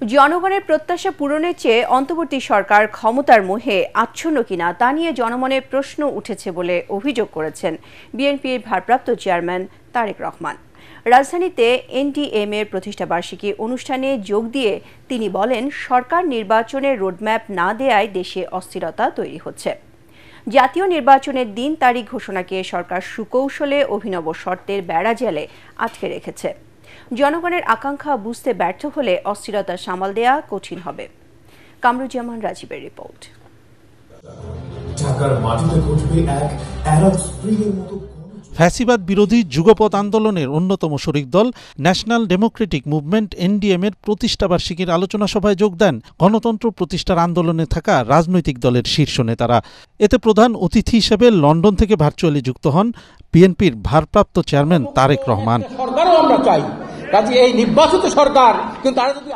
জনগণের প্রত্যাশা পূরণের চেয়ে অন্তর্বর্তী সরকার ক্ষমতার মোহে আচ্ছন্ন কিনা তা নিয়ে জনমনে প্রশ্ন উঠেছে বলে অভিযোগ করেছেন বিএনপির ভারপ্রাপ্ত চেয়ারম্যান তারেক রহমান। রাজধানীতে এনডিএম-এর প্রতিষ্ঠাবার্ষিকী অনুষ্ঠানে যোগ দিয়ে তিনি বলেন, সরকার নির্বাচনের রোডম্যাপ না দেয়ায় দেশে অস্থিরতা তৈরি হচ্ছে। জাতীয় নির্বাচনের দিন তারিখ ঘোষণাকে সরকার সুকৌশলে অভিনব শর্তের বেড়াজালে আটকে রেখেছে। জনগণের আকাঙ্ক্ষা বুঝতে ব্যর্থ হলে অস্থিরতা সামাল দেয়া কঠিন হবে। কামরুজ্জামান রাজীবের রিপোর্ট। ফ্যাসিবাদ বিরোধী যুগপৎ আন্দোলনের অন্যতম শরিক দল ন্যাশনাল ডেমোক্রেটিক মুভমেন্ট এনডিএম-এর প্রতিষ্ঠাবার্ষিকীর আলোচনা সভায় যোগ দেন গণতন্ত্র প্রতিষ্ঠার আন্দোলনে থাকা রাজনৈতিক দলের শীর্ষ নেতারা। এতে প্রধান অতিথি হিসেবে লন্ডন থেকে ভার্চুয়ালি যুক্ত হন বিএনপির ভারপ্রাপ্ত চেয়ারম্যান তারেক রহমান।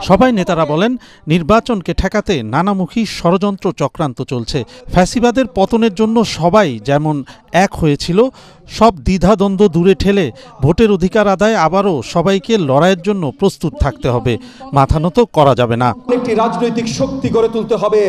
সবাই নেতারা বলেন, নির্বাচনকে ঠেকাতে নানামুখী ষড়যন্ত্র চক্রান্ত চলছে। ফ্যাসিবাদের পতনের জন্য সবাই যেমন এক হয়েছিল, সব দ্বিধাদ্বন্দ্ব দূরে ঠেলে ভোটের অধিকার আদায় আবারও সবাইকে লড়াইয়ের জন্য প্রস্তুত থাকতে হবে, মাথা নত করা যাবে না। একটি রাজনৈতিক শক্তি গড়ে তুলতে হবে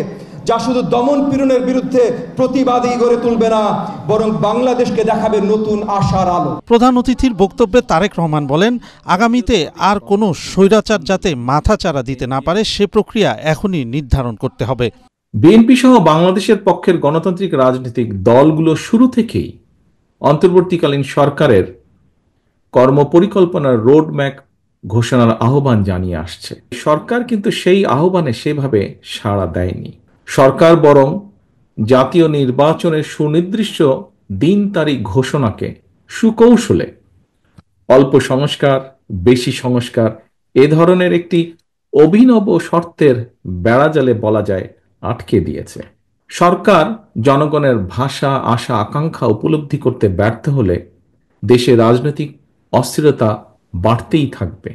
যা শুধু দমন পীড়নের বিরুদ্ধে প্রতিবাদী গড়ে তুলবে না, বরং বাংলাদেশকে দেখাবে নতুন আশার আলো। প্রধান অতিথির বক্তব্যে তারেক রহমান বলেন, আগামীতে আর কোনো স্বৈরাচার যাতে মাথাচাড়া দিতে না পারে সে প্রক্রিয়া এখনই নির্ধারণ করতে হবে। বিএনপি সহ বাংলাদেশের পক্ষের গণতান্ত্রিক রাজনৈতিক দলগুলো শুরু থেকেই অন্তর্বর্তীকালীন সরকারের কর্মপরিকল্পনার রোডম্যাপ ঘোষণার আহ্বান জানিয়ে আসছে। সরকার কিন্তু সেই আহ্বানে সেভাবে সাড়া দেয়নি। সরকার বরং জাতীয় নির্বাচনের সুনির্দিষ্ট দিন তারিখ ঘোষণাকে সুকৌশলে অল্প সংস্কার, বেশি সংস্কার এ ধরনের একটি অভিনব শর্তের বেড়াজালে বলা যায় আটকে দিয়েছে। সরকার জনগণের ভাষা, আশা, আকাঙ্ক্ষা উপলব্ধি করতে ব্যর্থ হলে দেশে রাজনৈতিক অস্থিরতা বাড়তেই থাকবে।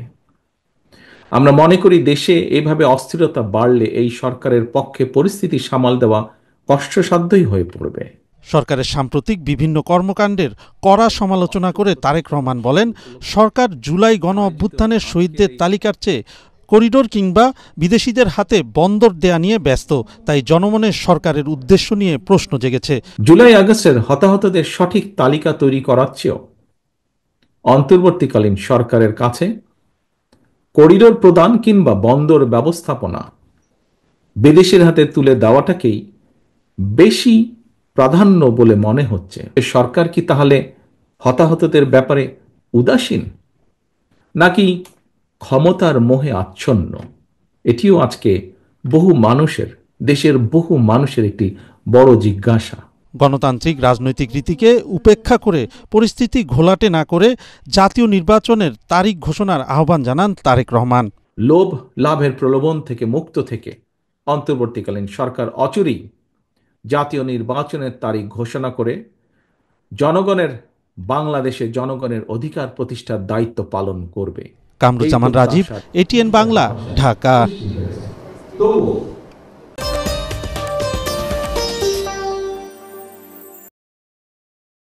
আমরা মনে করি দেশে এভাবে অস্থিরতা বাড়লে এই সরকারের পক্ষে পরিস্থিতি সামাল দেওয়া কষ্টসাধ্যই হয়ে পড়বে। সরকারের সাম্প্রতিক বিভিন্ন কর্মকাণ্ডের কড়া সমালোচনা করে তারেক রহমান বলেন, সরকার জুলাই গণ অভ্যুত্থানের শহীদদের তালিকার চেয়ে করিডোর কিংবা বিদেশিদের হাতে বন্দর দেয়া নিয়ে ব্যস্ত, তাই জনমনের সরকারের উদ্দেশ্য নিয়ে প্রশ্ন জেগেছে। জুলাই আগস্টের হতাহতদের সঠিক তালিকা তৈরি করার চেয়েও অন্তর্বর্তীকালীন সরকারের কাছে করিডোর প্রদান কিংবা বন্দর ব্যবস্থাপনা বিদেশের হাতে তুলে দেওয়াটাকেই বেশি প্রাধান্য বলে মনে হচ্ছে। সরকার কি তাহলে হতাহতদের ব্যাপারে উদাসীন, নাকি ক্ষমতার মোহে আচ্ছন্ন? এটিও আজকে দেশের বহু মানুষের একটি বড় জিজ্ঞাসা। গণতান্ত্রিক রাজনৈতিক রীতিকে উপেক্ষা করে পরিস্থিতি ঘোলাটে না করে জাতীয় নির্বাচনের তারিখ ঘোষণার আহ্বান জানান তারেক রহমান। লোভ লাভের প্রলোভন থেকে মুক্ত থেকে অন্তর্বর্তীকালীন সরকার অচিরেই জাতীয় নির্বাচনের তারিখ ঘোষণা করে বাংলাদেশে জনগণের অধিকার প্রতিষ্ঠার দায়িত্ব পালন করবে। কামরুজ্জামান রাজীব, এটিএন বাংলা, ঢাকা।